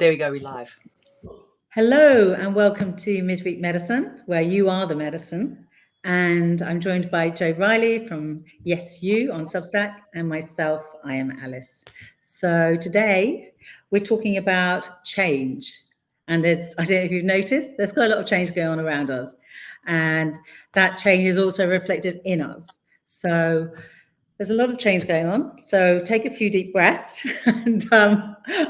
There we go, we're live. Hello and welcome to Midweek Medicine, where you are the medicine. And I'm joined by Joe Riley from Yes You on Substack, and myself, I am Alice. So today we're talking about change. And I don't know if you've noticed, there's quite a lot of change going on around us. And that change is also reflected in us. So there's a lot of change going on. So take a few deep breaths and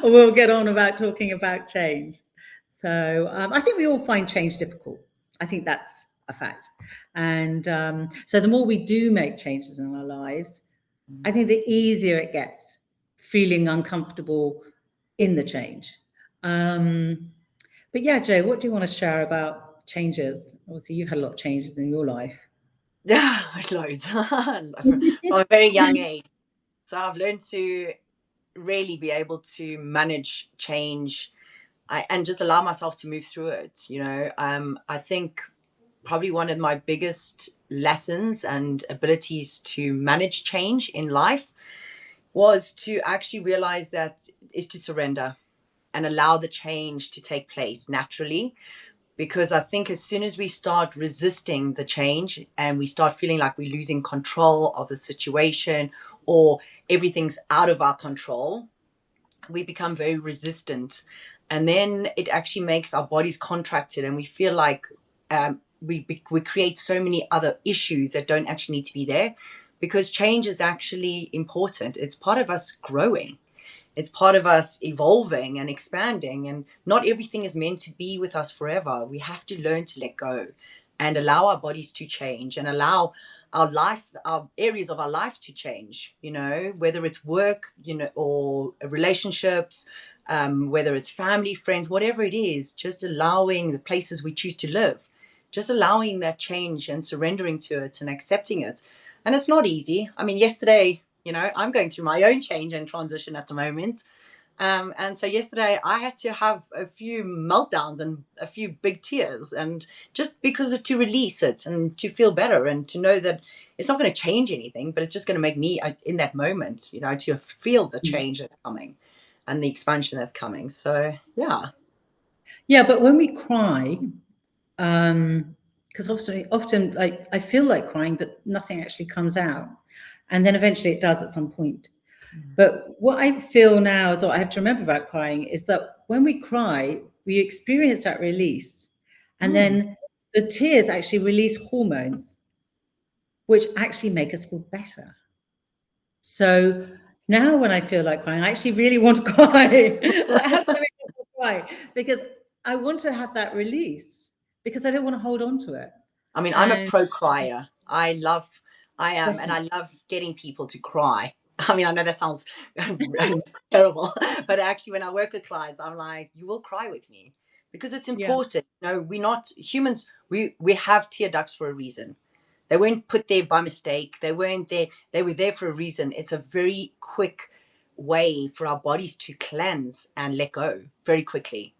we'll get on about talking about change. So I think we all find change difficult. I think that's a fact. And so the more we do make changes in our lives, I think the easier it gets feeling uncomfortable in the change. But yeah, Joe, what do you want to share about changes? Obviously, you've had a lot of changes in your life. Yeah, loads. From a very young age. So I've learned to really be able to manage change and just allow myself to move through it. I think probably one of my biggest lessons and abilities to manage change in life was to actually realize that is to surrender and allow the change to take place naturally. Because I think as soon as we start resisting the change and we start feeling like we're losing control of the situation or everything's out of our control, we become very resistant. And then it actually makes our bodies contracted and we feel like we create so many other issues that don't actually need to be there, because change is actually important. It's part of us growing. It's part of us evolving and expanding, and not everything is meant to be with us forever. We have to learn to let go and allow our bodies to change and allow our areas of our life to change, whether it's work, or relationships, whether it's family, friends, whatever it is, just allowing the places we choose to live, just allowing that change and surrendering to it and accepting it. And it's not easy. I mean, yesterday, I'm going through my own change and transition at the moment. And so yesterday I had to have a few meltdowns and a few big tears, and just because to release it and to feel better and to know that it's not going to change anything, but it's just going to make me in that moment, to feel the change that's coming and the expansion that's coming. So, yeah. Yeah, but when we cry, because often like I feel like crying, but nothing actually comes out. And then eventually it does at some point. But what I feel now is what I have to remember about crying is that when we cry, we experience that release. And then the tears actually release hormones, which actually make us feel better. So now when I feel like crying, I actually really want to cry. I have to cry because I want to have that release, because I don't want to hold on to it. I mean, I'm a pro crier. I am, and I love getting people to cry. I mean, I know that sounds terrible, but actually when I work with clients, I'm like, you will cry with me because it's important. We're not humans. We have tear ducts for a reason. They weren't put there by mistake. They weren't there. They were there for a reason. It's a very quick way for our bodies to cleanse and let go very quickly.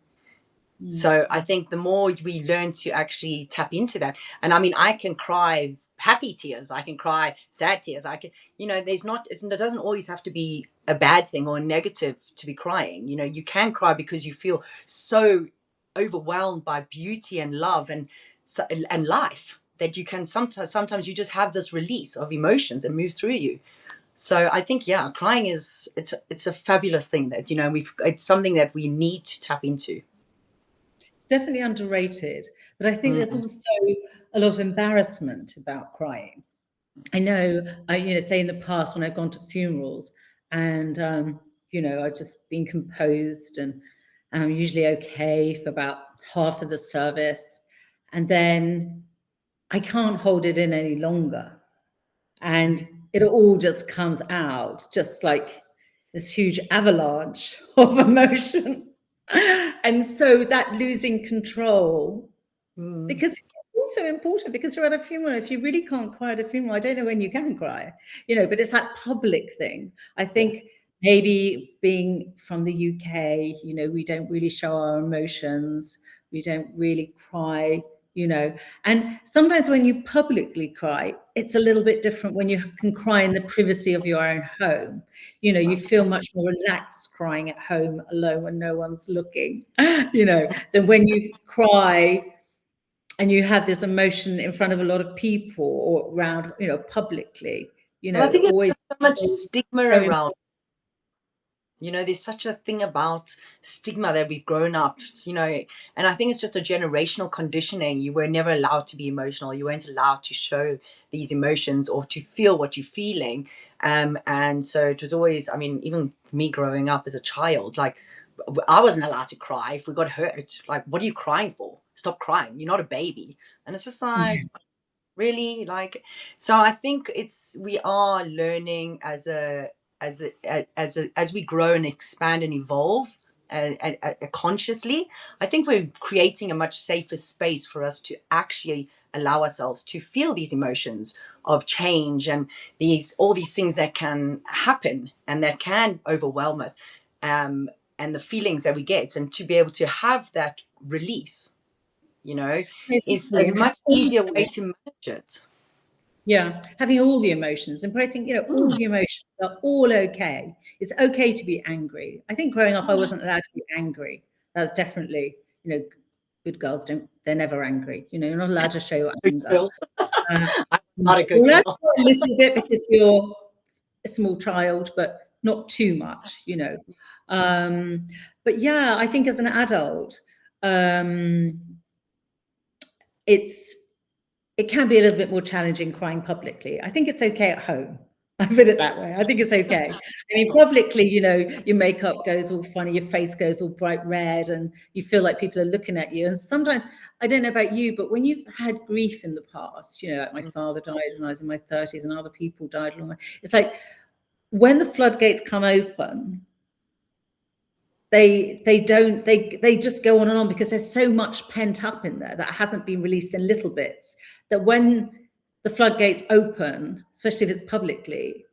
So I think the more we learn to actually tap into that, and I mean, I can cry happy tears, I can cry sad tears, I can, it doesn't always have to be a bad thing or a negative to be crying. You can cry because you feel so overwhelmed by beauty and love and life that you can sometimes you just have this release of emotions and moves through you. So I think, crying it's a fabulous thing that, it's something that we need to tap into. Definitely underrated, but I think there's also a lot of embarrassment about crying. I know, say in the past when I've gone to funerals and, I've just been composed and I'm usually okay for about half of the service. And then I can't hold it in any longer. And it all just comes out, just like this huge avalanche of emotion. And so that losing control, because it's also important, because you're at a funeral. If you really can't cry at a funeral, I don't know when you can cry, but it's that public thing. I think maybe being from the UK, we don't really show our emotions. We don't really cry you know. And sometimes when you publicly cry, it's a little bit different when you can cry in the privacy of your own home. You know, you feel much more relaxed crying at home alone when no one's looking, you know, than when you cry and you have this emotion in front of a lot of people or around, you know, publicly. You know, And I think always there's so much stigma around. You know, there's such a thing about stigma that we've grown up, you know, and I think it's just a generational conditioning. You were never allowed to be emotional. You weren't allowed to show these emotions or to feel what you're feeling. And so it was always, I mean, even me growing up as a child, like I wasn't allowed to cry if we got hurt. Like, what are you crying for? Stop crying. You're not a baby. And it's just like, really, like, so I think we are learning as we grow and expand and evolve consciously. I think we're creating a much safer space for us to actually allow ourselves to feel these emotions of change and all these things that can happen and that can overwhelm us, and the feelings that we get, and to be able to have that release, you know, is a much easier way to manage it. Yeah, having all the emotions, embracing, you know, all the emotions are all okay. It's okay to be angry. I think growing up, I wasn't allowed to be angry. That was definitely, you know, good girls they're never angry. You know, you're not allowed to show your anger. I'm not a good girl. A little bit because you're a small child, but not too much, you know. But yeah, I think as an adult, it can be a little bit more challenging crying publicly. I think it's okay at home. I put it that way. I think it's okay. I mean, publicly, you know, your makeup goes all funny, your face goes all bright red, and you feel like people are looking at you. And sometimes, I don't know about you, but when you've had grief in the past, you know, like my father died when I was in my 30s and other people died along the way. It's like when the floodgates come open, they just go on and on because there's so much pent up in there that hasn't been released in little bits, that when the floodgates open, especially if it's publicly,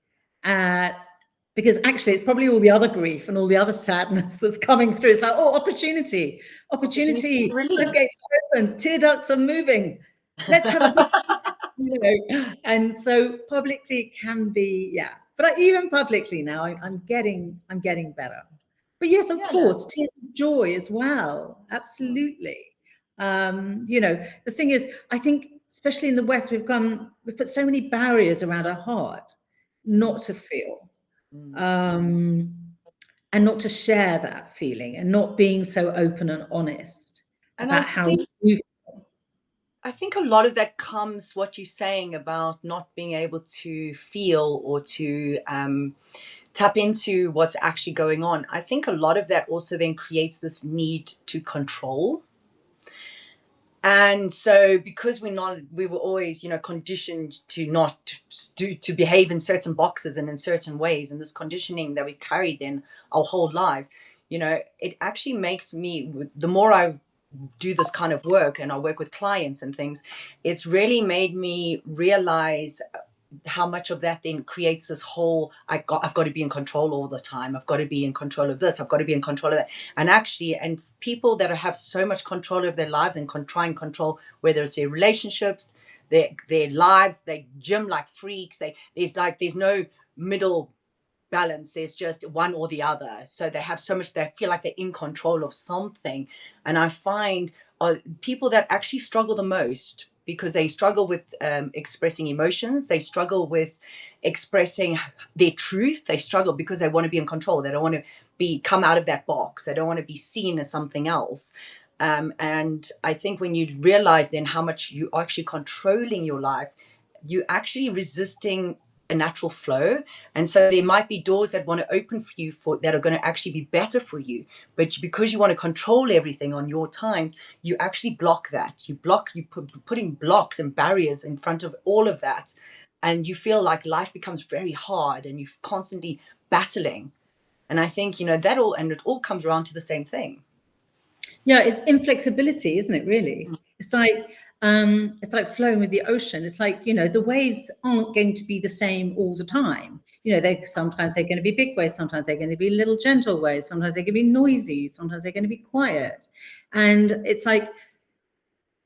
because actually it's probably all the other grief and all the other sadness that's coming through. It's like, oh, opportunity, floodgates open, tear ducts are moving, let's have a you know. And so publicly it can be, yeah, but even publicly now I'm getting better. But yes, of course, tears of joy as well. Absolutely. You know, the thing is, I think, especially in the West, we've put so many barriers around our heart not to feel, and not to share that feeling, and not being so open and honest about how you feel. I think a lot of that comes, what you're saying about not being able to feel or to tap into what's actually going on. I think a lot of that also then creates this need to control. And so because we were always, you know, conditioned to not to behave in certain boxes and in certain ways, and this conditioning that we've carried in our whole lives, you know, it actually makes me, the more I do this kind of work and I work with clients and things, it's really made me realize how much of that then creates this whole, I've got to be in control all the time. I've got to be in control of this. I've got to be in control of that. And actually, and people that have so much control of their lives and try and control, whether it's their relationships, their lives, they gym like freaks. There's no middle balance. There's just one or the other. So they have so much, they feel like they're in control of something. And I find people that actually struggle the most, because they struggle with expressing emotions. They struggle with expressing their truth. They struggle because they want to be in control. They don't want to come out of that box. They don't want to be seen as something else. And I think when you realize then how much you are actually controlling your life, you're actually resisting a natural flow. And so there might be doors that want to open for you that are going to actually be better for you, but because you want to control everything on your time, you actually block that. Putting blocks and barriers in front of all of that, and you feel like life becomes very hard and you're constantly battling. And I think, you know, it all comes around to the same thing. Yeah, it's inflexibility, isn't it, really? It's like flowing with the ocean. It's like, you know, the waves aren't going to be the same all the time. You know, sometimes they're going to be big waves, sometimes they're going to be little gentle waves, sometimes they're going to be noisy, sometimes they're going to be quiet. And it's like,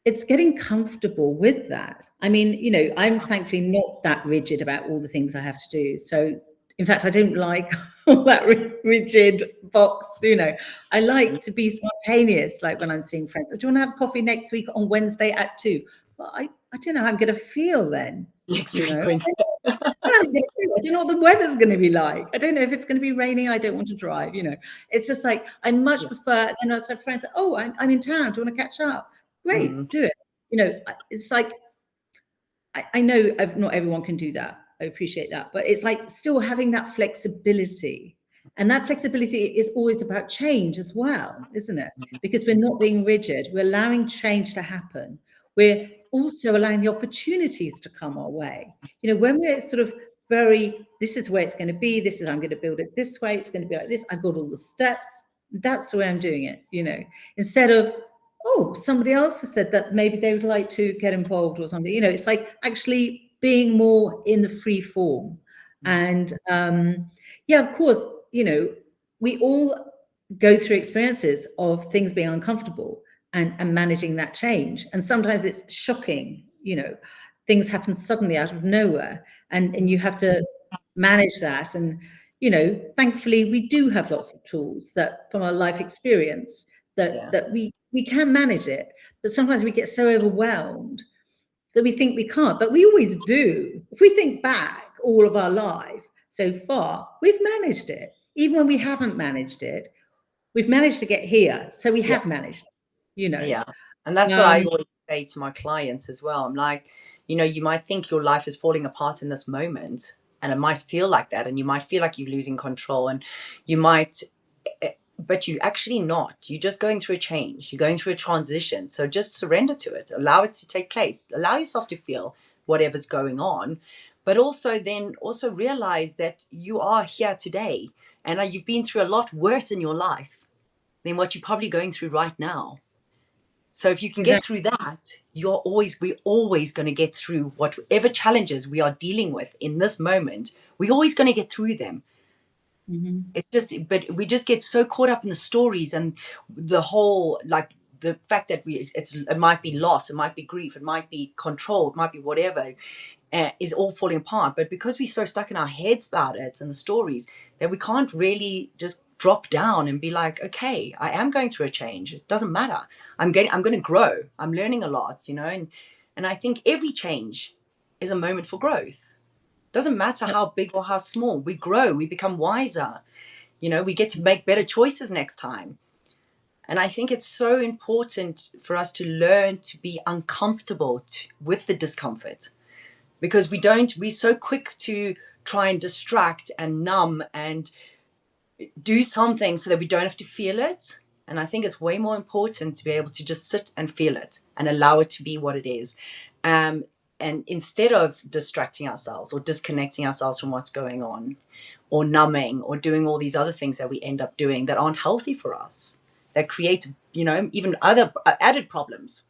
it's getting comfortable with that. I mean, you know, I'm thankfully not that rigid about all the things I have to do. So, in fact, I don't like all that rigid box, you know. I like to be spontaneous, like when I'm seeing friends. Do you want to have coffee next week on Wednesday at 2? Well, I don't know how I'm going to feel then, Next you week, know. Wednesday. I don't know what the weather's going to be like. I don't know if it's going to be raining. I don't want to drive, you know. It's just like, I much prefer, then I have friends, oh, I'm in town. Do you want to catch up? Great, do it. You know, it's like, I know not everyone can do that. I appreciate that. But it's like still having that flexibility. And that flexibility is always about change as well, isn't it? Because we're not being rigid. We're allowing change to happen. We're also allowing the opportunities to come our way. You know, when we're sort of this is where it's going to be. I'm going to build it this way. It's going to be like this. I've got all the steps. That's the way I'm doing it, you know, instead of, oh, somebody else has said that maybe they would like to get involved or something. You know, it's like actually being more in the free form. And yeah, of course, you know, we all go through experiences of things being uncomfortable and managing that change. And sometimes it's shocking, you know, things happen suddenly out of nowhere and you have to manage that. And, you know, thankfully we do have lots of tools that from our life experience that we can manage it, but sometimes we get so overwhelmed that we think we can't, but we always do. If we think back all of our life so far, we've managed it. Even when we haven't managed it, we've managed to get here. So we have managed, you know. Yeah. And that's what I always say to my clients as well. I'm like, you know, you might think your life is falling apart in this moment, and it might feel like that, and you might feel like you're losing control, and you might, but you're actually not. You're just going through a change. You're going through a transition. So just surrender to it. Allow it to take place. Allow yourself to feel whatever's going on, but also realize that you are here today, and you've been through a lot worse in your life than what you're probably going through right now. So if you can get through that, we're always going to get through whatever challenges we are dealing with in this moment. We're always going to get through them. It's just, but we just get so caught up in the stories and the whole, like the fact that it might be loss, it might be grief, it might be control, it might be whatever, is all falling apart. But because we're so stuck in our heads about it and the stories, that we can't really just drop down and be like, okay, I am going through a change. It doesn't matter. I'm going to grow. I'm learning a lot, you know, and I think every change is a moment for growth. Doesn't matter how big or how small. We grow, we become wiser, you know, we get to make better choices next time. And I think it's so important for us to learn to be uncomfortable with the discomfort, because we're so quick to try and distract and numb and do something so that we don't have to feel it. And I think it's way more important to be able to just sit and feel it and allow it to be what it is. And instead of distracting ourselves or disconnecting ourselves from what's going on, or numbing, or doing all these other things that we end up doing that aren't healthy for us, that create, you know, even other added problems.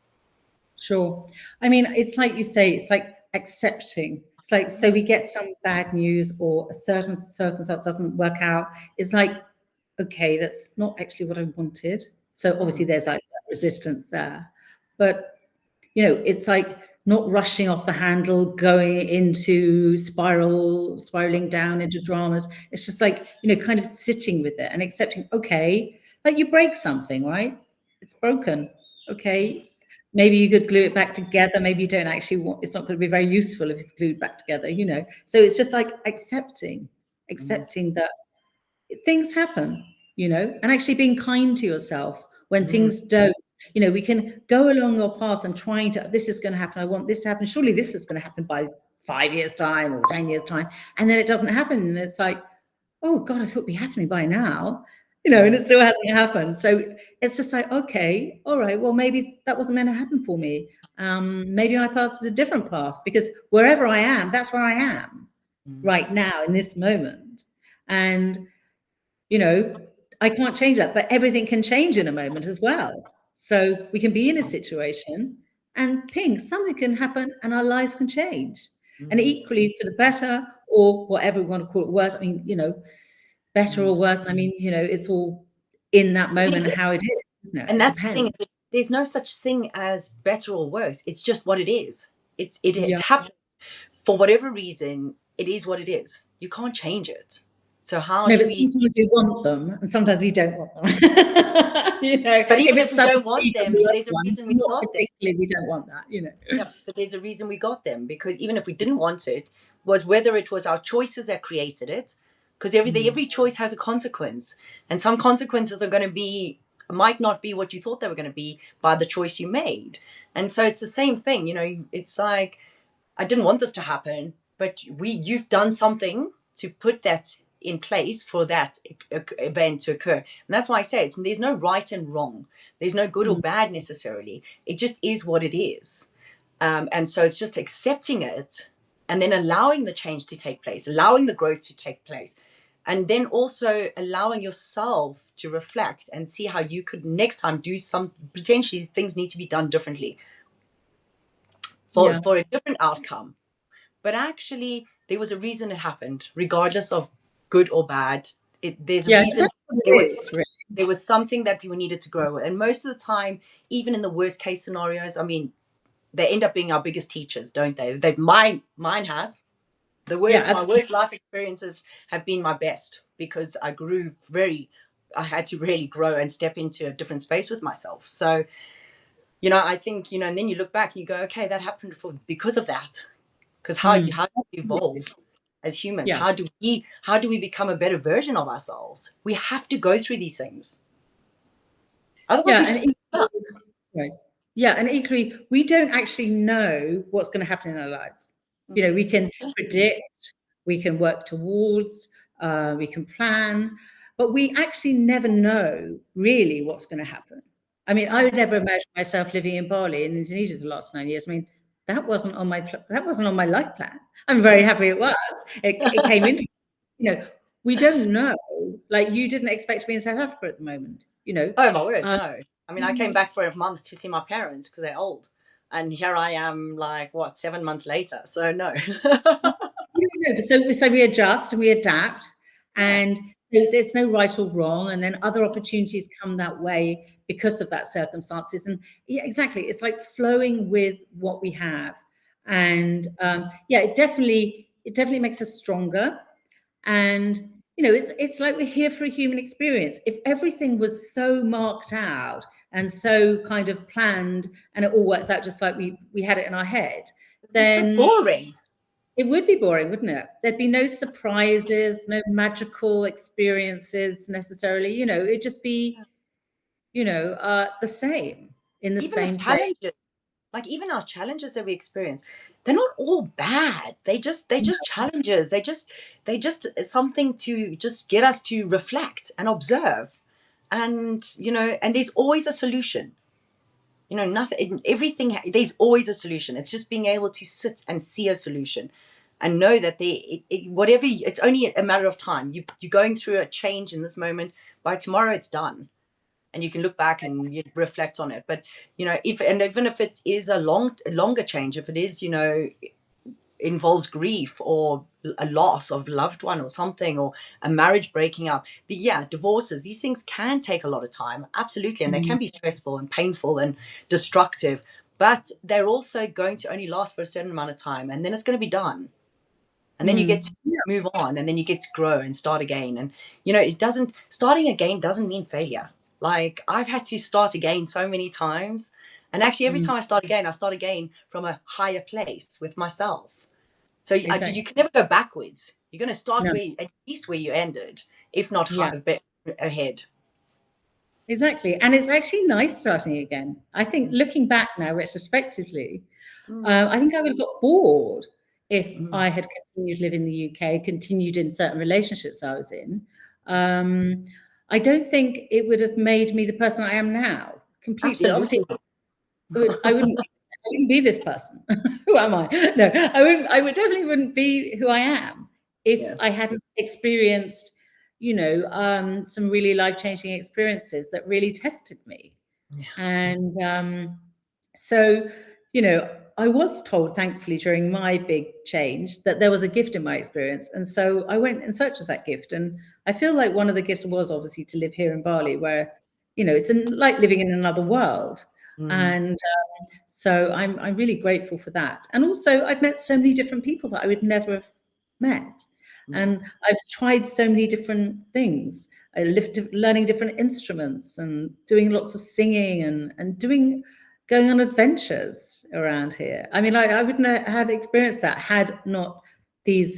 Sure. I mean, it's like you say, it's like accepting. It's like, so we get some bad news or a certain circumstance doesn't work out. It's like, okay, that's not actually what I wanted. So obviously there's like resistance there. But, you know, it's like not rushing off the handle, going into spiraling down into dramas. It's just like, you know, kind of sitting with it and accepting, okay, like you break something, right? It's broken. Okay. Maybe you could glue it back together. Maybe you don't actually want, it's not going to be very useful if it's glued back together, you know? So it's just like accepting that things happen, you know, and actually being kind to yourself when things don't. You know, we can go along your path and trying to, this is going to happen. I want this to happen. Surely this is going to happen by 5 years' time or 10 years' time. And then it doesn't happen. And it's like, oh God, I thought it'd be happening by now, you know, and it still hasn't happened. So it's just like, okay, all right, well, maybe that wasn't meant to happen for me. Maybe my path is a different path, because wherever I am, that's where I am right now in this moment. And, you know, I can't change that, but everything can change in a moment as well. So we can be in a situation and ping, something can happen and our lives can change. And equally for the better, or whatever we want to call it, worse. I mean, you know, better or worse. I mean, you know, it's all in that moment and how it is. Isn't it? And that's the thing. there's no such thing as better or worse. It's just what it is. It's Yeah. happened for whatever reason. It is what it is. You can't change it. So how No, do but we? sometimes we want them, and sometimes we don't want them. But If even if it's we such don't a want them, freedom there's a one, reason we not got them. particularly we don't want that. Yeah, but there's a reason we got them, because even if we didn't want it, was whether it was our choices that created it, because every choice has a consequence, and some consequences are going to be, might not be what you thought they were going to be by the choice you made. And so it's the same thing, it's like, I didn't want this to happen, but you've done something to put that in place for that event to occur. And that's why I say there's no right and wrong. There's no good or bad necessarily. It just is what it is. And so it's just accepting it, and then allowing the change to take place, allowing the growth to take place, and then also allowing yourself to reflect and see how you could next time do some, potentially things need to be done differently for a different outcome. But actually, there was a reason it happened, regardless of good or bad. There's a reason. There was something that we needed to grow with. And most of the time, even in the worst case scenarios, I mean, they end up being our biggest teachers, don't they? Mine has. My worst life experiences have been my best, because I had to really grow and step into a different space with myself. So, I think, and then you look back and you go, okay, that happened because of that. Because how do we evolve as humans? Yeah. How do we become a better version of ourselves? We have to go through these things. Otherwise, Yeah, and equally, we don't actually know what's going to happen in our lives. We can predict, we can work towards, we can plan, but we actually never know really what's going to happen. I mean, I would never imagine myself living in Bali in Indonesia for the last 9 years. I mean, that wasn't on my life plan. I'm very happy it was. It came into, we don't know. Like, you didn't expect to be in South Africa at the moment, Oh my word, no. I mean, I came back for a month to see my parents because they're old, and here I am, 7 months later. So no. So we adjust and we adapt, and there's no right or wrong, and then other opportunities come that way because of that circumstances. And yeah, exactly, it's like flowing with what we have, and it definitely makes us stronger. And it's like we're here for a human experience. If everything was so marked out and so kind of planned, and it all works out just like we had it in our head, then so boring. It would be boring, wouldn't it? There'd be no surprises, no magical experiences necessarily. It'd just be, the same in the same place. Even our challenges that we experience, they're not all bad. They're just challenges. They just something to just get us to reflect and observe, and and there's always a solution. Everything. There's always a solution. It's just being able to sit and see a solution, and know that it's only a matter of time. You're going through a change in this moment. By tomorrow, it's done. And you can look back and you reflect on it. But even if it is a longer change, if it is involves grief or a loss of a loved one or something, or a marriage breaking up, divorces, these things can take a lot of time, absolutely, and they can be stressful and painful and destructive. But they're also going to only last for a certain amount of time, and then it's going to be done. And then you get to move on, and then you get to grow and start again. And starting again doesn't mean failure. Like, I've had to start again so many times. And actually, every time I start again from a higher place with myself. So you can never go backwards. You're going to start at least where you ended, if not a bit ahead. Exactly. And it's actually nice starting again. I think looking back now, retrospectively, I think I would have got bored if I had continued to live in the UK, continued in certain relationships I was in. I don't think it would have made me the person I am now. Completely. Absolutely. Obviously, I wouldn't be this person. Who am I? No, I definitely wouldn't be who I am if I hadn't experienced, some really life-changing experiences that really tested me. And so, I was told, thankfully, during my big change that there was a gift in my experience. And so I went in search of that gift. And I feel like one of the gifts was obviously to live here in Bali, where, it's like living in another world. And so I'm really grateful for that. And also, I've met so many different people that I would never have met. And I've tried so many different things. I lived learning different instruments and doing lots of singing and going on adventures around here. I mean, I wouldn't have had experienced that had not these,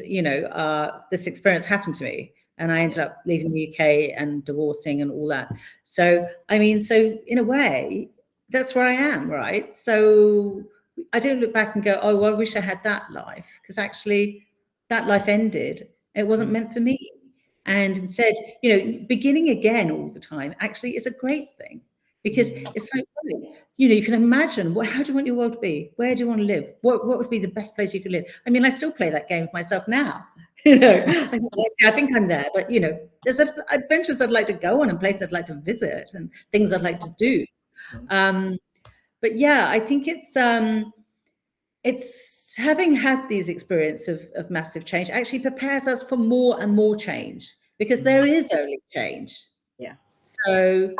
this experience happened to me. And I ended up leaving the UK and divorcing and all that. So, I mean, so in a way, that's where I am, right? So I don't look back and go, oh, well, I wish I had that life, because actually that life ended. It wasn't meant for me. And instead, beginning again all the time actually is a great thing, because it's like, you can imagine, how do you want your world to be? Where do you want to live? What would be the best place you could live? I mean, I still play that game with myself now. I think I'm there, but there's adventures I'd like to go on and places I'd like to visit and things I'd like to do. But yeah, I think it's having had these experiences of massive change actually prepares us for more and more change, because there is only change. Yeah. So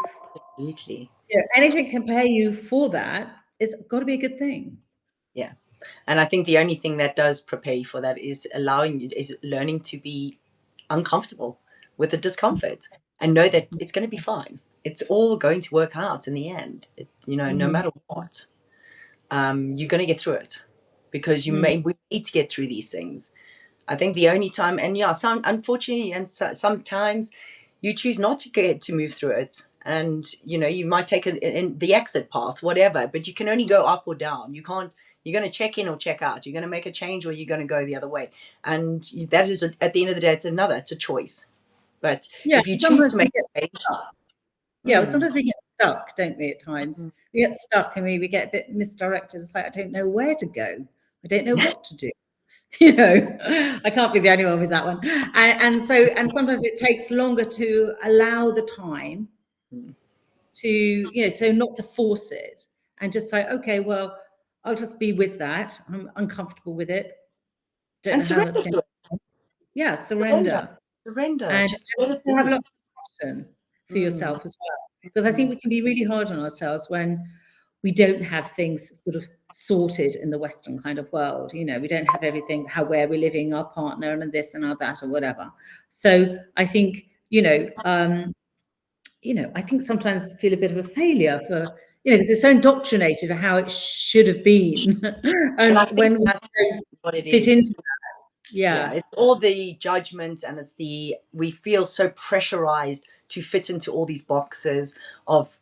absolutely. Anything can prepare you for that, it's got to be a good thing. Yeah. And I think the only thing that does prepare you for that is learning to be uncomfortable with the discomfort and know that it's going to be fine. It's all going to work out in the end. No matter what, you're going to get through it, because we need to get through these things. I think the only time, and unfortunately, and sometimes you choose not to move through it, and you might take in the exit path, whatever, but you can only go up or down. You're going to check in or check out. You're going to make a change, or you're going to go the other way. And that is, at the end of the day, it's a choice. But if you choose to make a change. Sometimes we get stuck, don't we, at times? We get stuck and we get a bit misdirected. It's like, I don't know where to go. I don't know what to do. I can't be the only one with that one. And sometimes it takes longer to allow the time to, so not to force it, and just say, okay, well, I'll just be with that. I'm uncomfortable with it. Don't and surrender to it. Yeah, surrender. And just let it have a lot of passion for yourself as well. Because I think we can be really hard on ourselves when we don't have things sort of sorted in the Western kind of world. We don't have everything, where we're living, our partner, and this and that or whatever. So I think, I think sometimes I feel a bit of a failure for, because it's so indoctrinated for how it should have been. And when we don't fit into that. Yeah, it's all the judgment, and we feel so pressurized to fit into all these boxes of,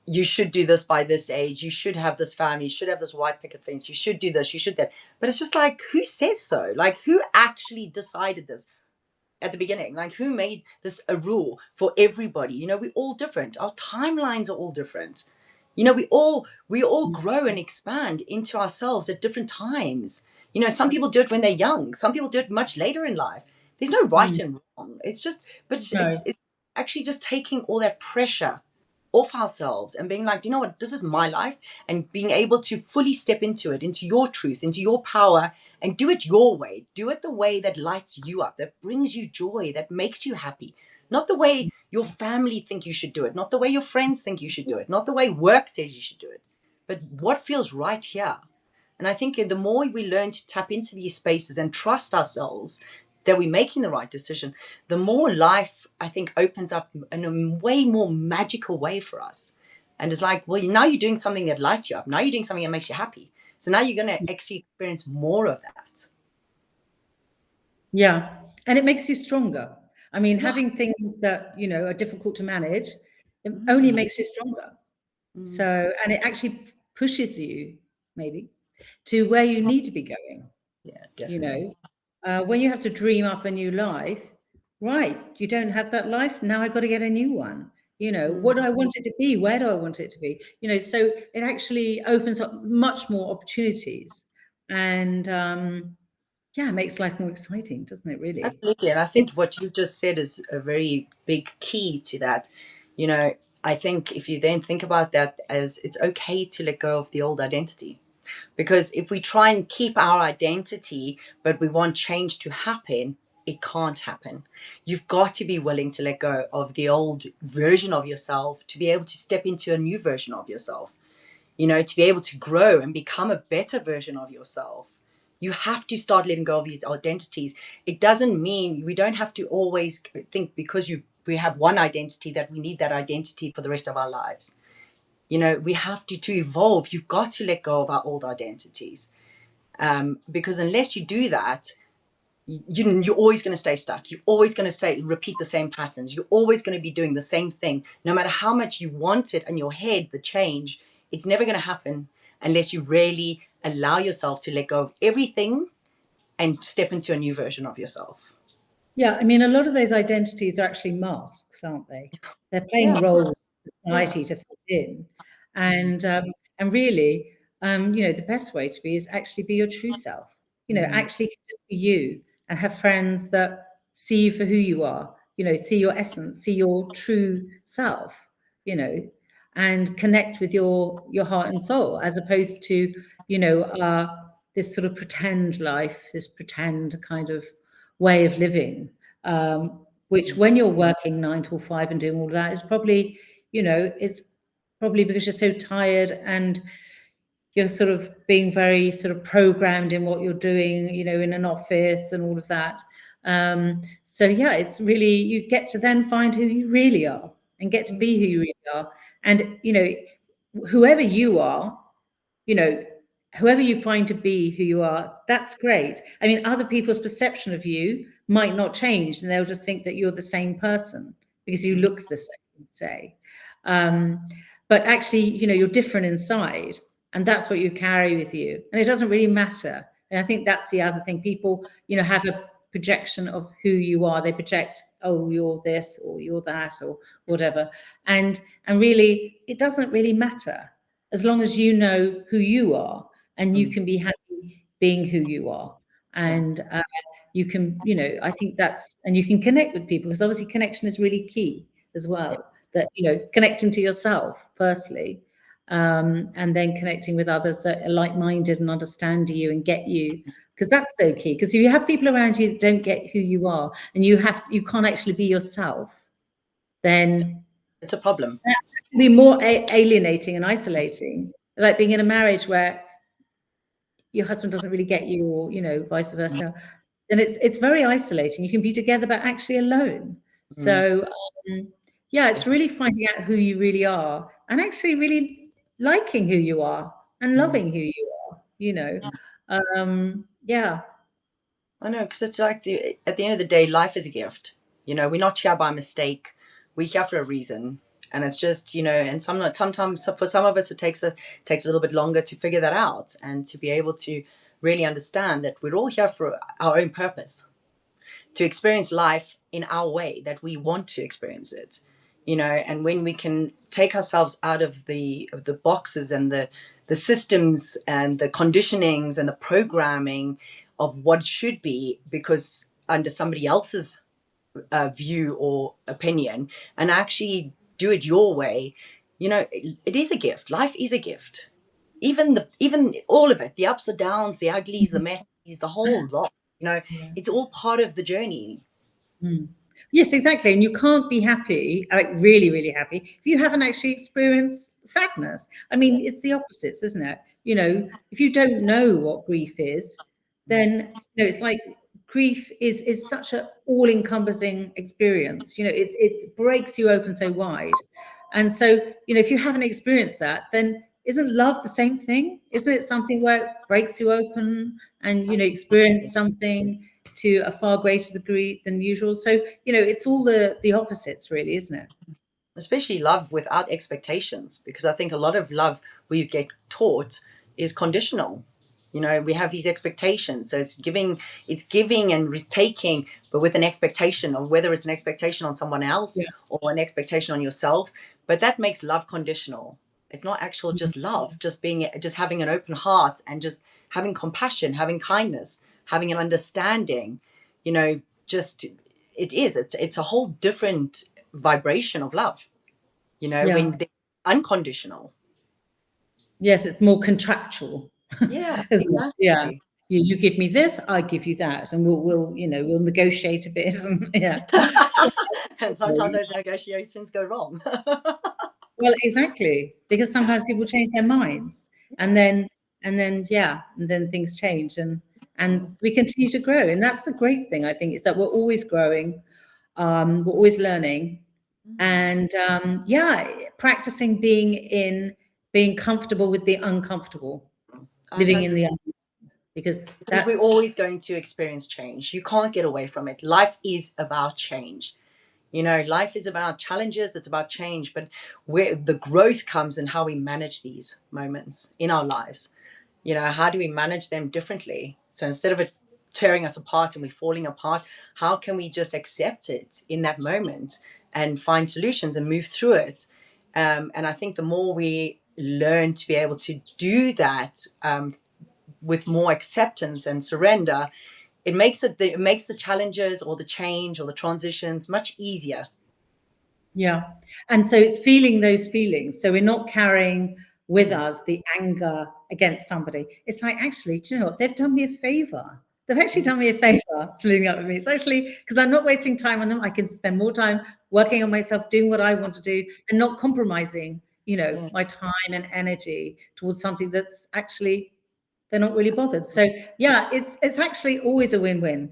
you should do this by this age, you should have this family, you should have this white picket fence, you should do this, you should that. But it's just like, who says so? Like, who actually decided this at the beginning? Like, who made this a rule for everybody? We're all different. Our timelines are all different. We all grow and expand into ourselves at different times. Some people do it when they're young. Some people do it much later in life. There's no right and wrong. It's just, but it's actually just taking all that pressure off ourselves and being like, you know what, this is my life, and being able to fully step into it, into your truth, into your power, and do it your way. Do it the way that lights you up, that brings you joy, that makes you happy. Not the way your family think you should do it, not the way your friends think you should do it, not the way work says you should do it, but what feels right here. And I think the more we learn to tap into these spaces and trust ourselves that we're making the right decision, the more life, I think, opens up in a way more magical way for us. And it's like, well, now you're doing something that lights you up. Now you're doing something that makes you happy. So now you're going to actually experience more of that. Yeah. And it makes you stronger. I mean, having things that, are difficult to manage, it only makes you stronger. So, and it actually pushes you maybe to where you need to be going. Yeah, definitely. When you have to dream up a new life, right, you don't have that life, now I've got to get a new one. What do I want it to be? Where do I want it to be? So it actually opens up much more opportunities, and it makes life more exciting, doesn't it, really? Absolutely. And I think what you've just said is a very big key to that. I think if you then think about that as, it's okay to let go of the old identity. Because if we try and keep our identity, but we want change to happen, it can't happen. You've got to be willing to let go of the old version of yourself to be able to step into a new version of yourself. to be able to grow and become a better version of yourself, you have to start letting go of these identities. It doesn't mean we don't have to always think because we have one identity that we need that identity for the rest of our lives. We have to evolve. You've got to let go of our old identities, because unless you do that, you're always going to stay stuck. You're always going to repeat the same patterns. You're always going to be doing the same thing. No matter how much you want it in your head, the change, it's never going to happen unless you really allow yourself to let go of everything and step into a new version of yourself. Yeah, I mean, a lot of those identities are actually masks, aren't they? They're playing roles in society to fit in. And really, the best way to be is actually be your true self. Actually just be you and have friends that see you for who you are, see your essence, see your true self, and connect with your heart and soul, as opposed to, this sort of pretend life, this pretend kind of way of living, which when you're working 9 till 5 and doing all of that is probably, it's probably because you're so tired and you're sort of being very sort of programmed in what you're doing, in an office and all of that. So yeah, it's really, you get to then find who you really are and get to be who you really are. And, whoever you are, whoever you find to be who you are, that's great. I mean, other people's perception of you might not change, and they'll just think that you're the same person because you look the same, say. But actually, you're different inside, and that's what you carry with you. And it doesn't really matter. And I think that's the other thing. People, have a projection of who you are. They project, oh, you're this or you're that or whatever. And really, it doesn't really matter as long as you know who you are and you can be happy being who you are. And you can, I think that's, and you can connect with people, because obviously connection is really key as well. That, connecting to yourself firstly, and then connecting with others that are like-minded and understand you and get you, because that's so key. Because if you have people around you that don't get who you are and you can't actually be yourself, then it's a problem. That can be more alienating and isolating, like being in a marriage where your husband doesn't really get you, or vice versa. Then it's very isolating. You can be together but actually alone. So it's really finding out who you really are and actually really liking who you are and loving who you are. I know, because it's like at the end of the day, life is a gift. We're not here by mistake. We're here for a reason. And it's just, and sometimes for some of us, it takes a little bit longer to figure that out and to be able to really understand that we're all here for our own purpose, to experience life in our way that we want to experience it, and when we can take ourselves out of the boxes and the systems and the conditionings and the programming of what should be, because under somebody else's view or opinion, and actually do it your way, it is a gift. Life is a gift. Even all of it, the ups, the downs, the uglies, the messes, the whole lot, it's all part of the journey. Yes, exactly. And you can't be happy, like really, really happy, if you haven't actually experienced sadness. I mean, it's the opposites, isn't it? If you don't know what grief is, then it's like grief is such an all-encompassing experience. It breaks you open so wide. And so, if you haven't experienced that, then isn't love the same thing? Isn't it something where it breaks you open and, experience something to a far greater degree than usual? So, it's all the opposites, really, isn't it? Especially love without expectations, because I think a lot of love we get taught is conditional. We have these expectations. So it's giving and taking, but with an expectation, or whether it's an expectation on someone else or an expectation on yourself. But that makes love conditional. It's not actual just love, just having an open heart and just having compassion, having kindness, having an understanding. It's a whole different vibration of love. When they're unconditional. Yes, it's more contractual. Yeah, exactly. Yeah. You give me this, I give you that, and we'll negotiate a bit. And, and sometimes those negotiations go wrong. Well, exactly, because sometimes people change their minds, and then things change, and we continue to grow, and that's the great thing, I think, is that we're always growing, we're always learning, and practicing being comfortable with the uncomfortable, I living in agree. the uncomfortable, because Because we're that's always going to experience change. You can't get away from it. Life is about change. You know, life is about challenges, it's about change, but where the growth comes in how we manage these moments in our lives. You know, how do we manage them differently? So instead of it tearing us apart and we're falling apart, how can we just accept it in that moment and find solutions and move through it? And I think the more we learn to be able to do that with more acceptance and surrender, it makes the challenges or the change or the transitions much easier. Yeah. And so it's feeling those feelings. So we're not carrying with us the anger against somebody. It's like, actually, do you know what? They've done me a favor. They've actually done me a favor splitting up with me. It's actually because I'm not wasting time on them. I can spend more time working on myself, doing what I want to do, and not compromising, my time and energy towards something that's actually they're not really bothered. So yeah, it's actually always a win-win,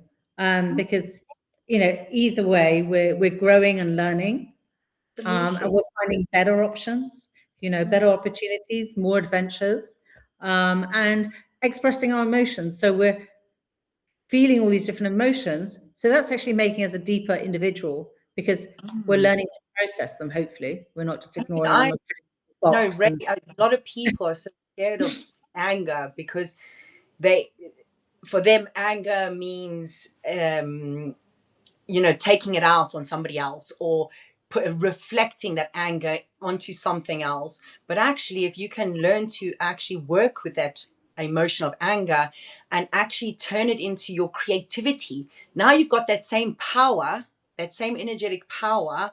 because either way we're growing and learning. And we're finding better options, better opportunities, more adventures, and expressing our emotions. So we're feeling all these different emotions. So that's actually making us a deeper individual, because we're learning to process them. Hopefully, we're not just ignoring them or putting them in a No, box. And a lot of people are so scared of anger because for them, anger means taking it out on somebody else or reflecting that anger onto something else. But actually, if you can learn to actually work with that emotion of anger and actually turn it into your creativity, now you've got that same power, that same energetic power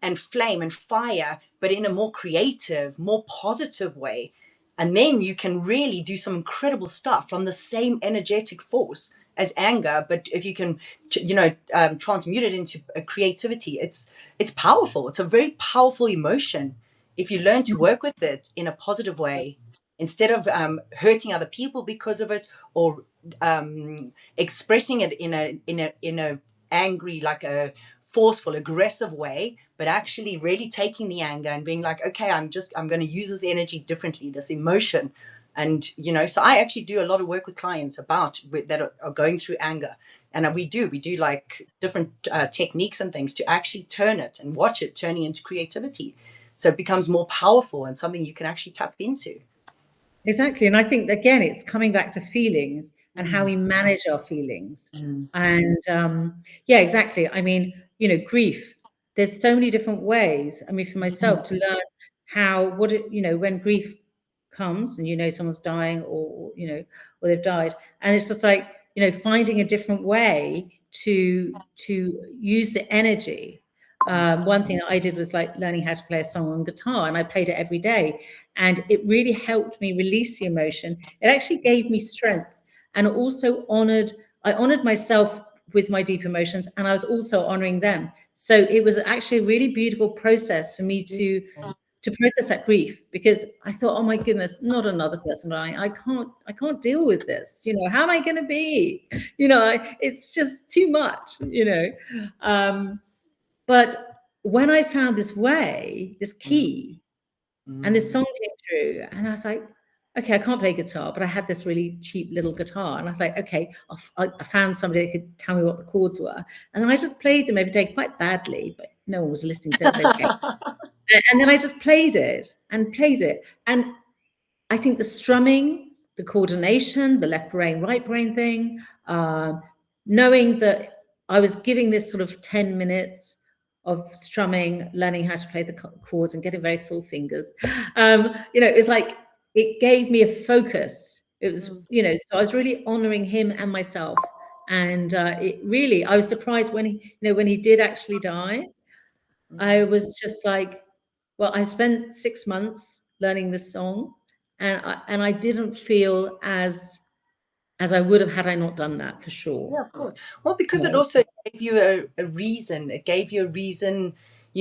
and flame and fire, but in a more creative, more positive way. And then you can really do some incredible stuff from the same energetic force as anger. But if you can, transmute it into a creativity, it's powerful. It's a very powerful emotion. If you learn to work with it in a positive way, instead of hurting other people because of it, or expressing it in a angry, like a forceful, aggressive way, but actually really taking the anger and being like, okay, I'm going to use this energy differently, this emotion. And so I actually do a lot of work with clients that are going through anger, and we do like different techniques and things to actually turn it and watch it turning into creativity, so it becomes more powerful and something you can actually tap into. Exactly. And I think, again, it's coming back to feelings and how we manage our feelings. And yeah, exactly. I mean, grief, there's so many different ways. I mean, for myself to learn when grief comes and someone's dying, or they've died. And it's just like, finding a different way to use the energy. One thing that I did was like learning how to play a song on guitar, and I played it every day. And it really helped me release the emotion. It actually gave me strength, and also I honored myself with my deep emotions, and I was also honoring them. So it was actually a really beautiful process for me to process that grief, because I thought, oh my goodness, not another person dying. I can't deal with this. How am I going to be? It's just too much. But when I found this way, this key, and this song came through, and I was like, okay, I can't play guitar, but I had this really cheap little guitar. And I was like, okay, I found somebody that could tell me what the chords were. And then I just played them every day, quite badly, but no one was listening, so it was okay. And then I just played it. And I think the strumming, the coordination, the left brain, right brain thing, knowing that I was giving this sort of 10 minutes of strumming, learning how to play the chords and getting very sore fingers. It's like, it gave me a focus. It was, so I was really honoring him and myself. And I was surprised when he did actually die. I was just like, well, I spent 6 months learning this song, and I didn't feel as I would have had I not done that, for sure. Yeah, of course. Well, because it also gave you a reason. It gave you a reason,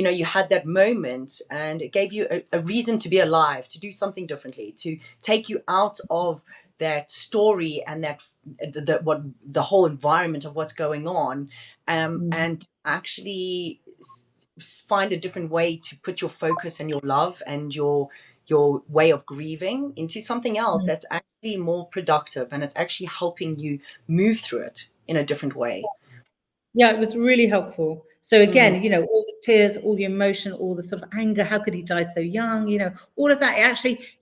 you had that moment, and it gave you a reason to be alive, to do something differently, to take you out of that story and that the whole environment of what's going on, and actually find a different way to put your focus and your love and your way of grieving into something else that's actually more productive, and it's actually helping you move through it in a different way. Yeah, it was really helpful. So again, all the tears, all the emotion, all the sort of anger, how could he die so young? All of that,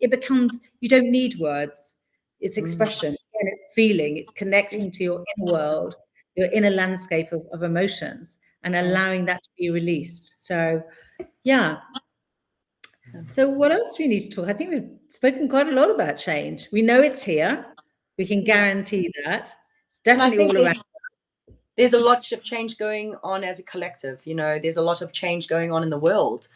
it becomes, you don't need words. It's expression, and it's feeling, it's connecting to your inner world, your inner landscape of emotions, and allowing that to be released. So, yeah. So what else do we need to talk? I think we've spoken quite a lot about change. We know it's here. We can guarantee that. It's definitely all around. There's a lot of change going on as a collective. There's a lot of change going on in the world.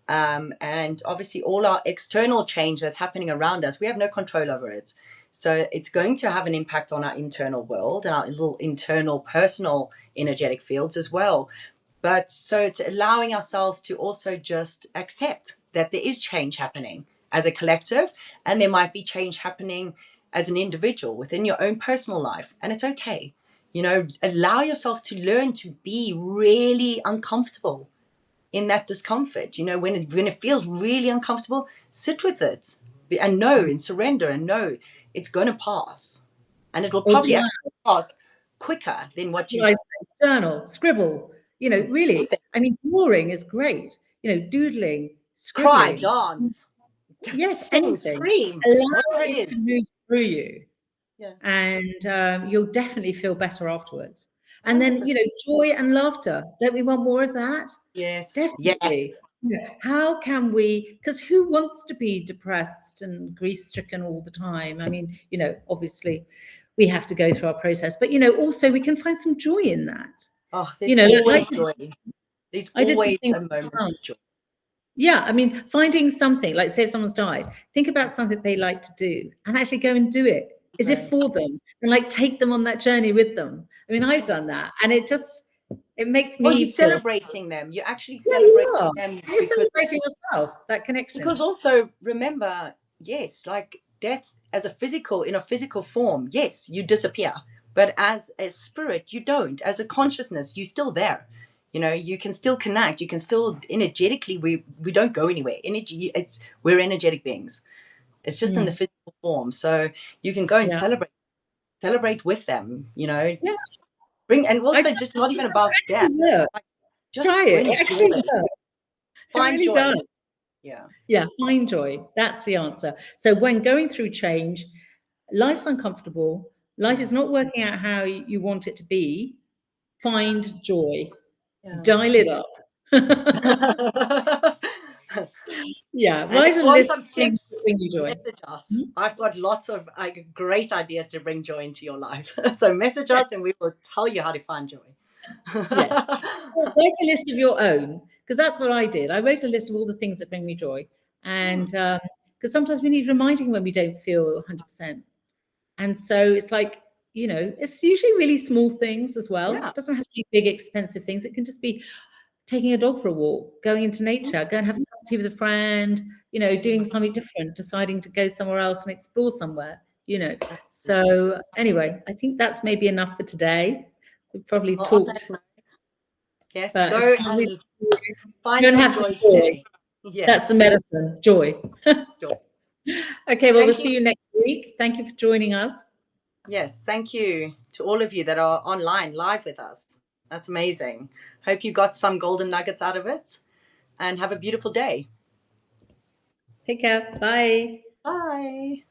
And obviously all our external change that's happening around us, we have no control over it. So it's going to have an impact on our internal world and our little internal personal energetic fields as well. But so it's allowing ourselves to also just accept that there is change happening as a collective, and there might be change happening as an individual within your own personal life. And it's okay. Allow yourself to learn to be really uncomfortable in that discomfort. When it feels really uncomfortable, sit with it and know and surrender and know it's going to pass. And it will probably actually pass quicker than what you journal, scribble, really. I mean, drawing is great. Doodling, cry, scribbling. dance. Yes, sing, anything. scream. Allow it to move through you. Yeah. And you'll definitely feel better afterwards. And then, joy and laughter. Don't we want more of that? Yes. Definitely. Yes. How can we, because who wants to be depressed and grief-stricken all the time? I mean, obviously we have to go through our process, but, also we can find some joy in that. Oh, there's always joy. There's always a moment of joy. Yeah, I mean, finding something, like say if someone's died, think about something they like to do and actually go and do it. Is it for them? And take them on that journey with them. I mean, I've done that, and it makes me. Well, you're celebrating them. You're actually celebrating them. You're celebrating yourself, that connection. Because also remember, yes, death in a physical form, yes, you disappear. But as a spirit, you don't. As a consciousness, you're still there. You can still connect. You can still energetically. We don't go anywhere. We're energetic beings. It's just in the physical form. So you can go and celebrate with them. Yeah. Bring, and also just not even about death. Just try it. It actually does. Find really joy. Does. Yeah, find joy. That's the answer. So when going through change, life's uncomfortable. Life is not working out how you want it to be. Find joy. Dial it up. Write a list of things that bring you joy. Message us. I've got lots of great ideas to bring joy into your life. So message us and we will tell you how to find joy. Write a list of your own, because that's what I did. I wrote a list of all the things that bring me joy. And because sometimes we need reminding when we don't feel 100%. And so it's it's usually really small things as well. It doesn't have to be big, expensive things. It can just be taking a dog for a walk, going into nature, going and having a cup of tea with a friend, doing something different, deciding to go somewhere else and explore somewhere, So anyway, I think that's maybe enough for today. We've probably talked. Yes, go and find some joy today. Yes. That's the medicine, joy. Okay, well, we'll see you next week. Thank you for joining us. Yes, thank you to all of you that are online live with us. That's amazing. Hope you got some golden nuggets out of it, and have a beautiful day. Take care. Bye. Bye.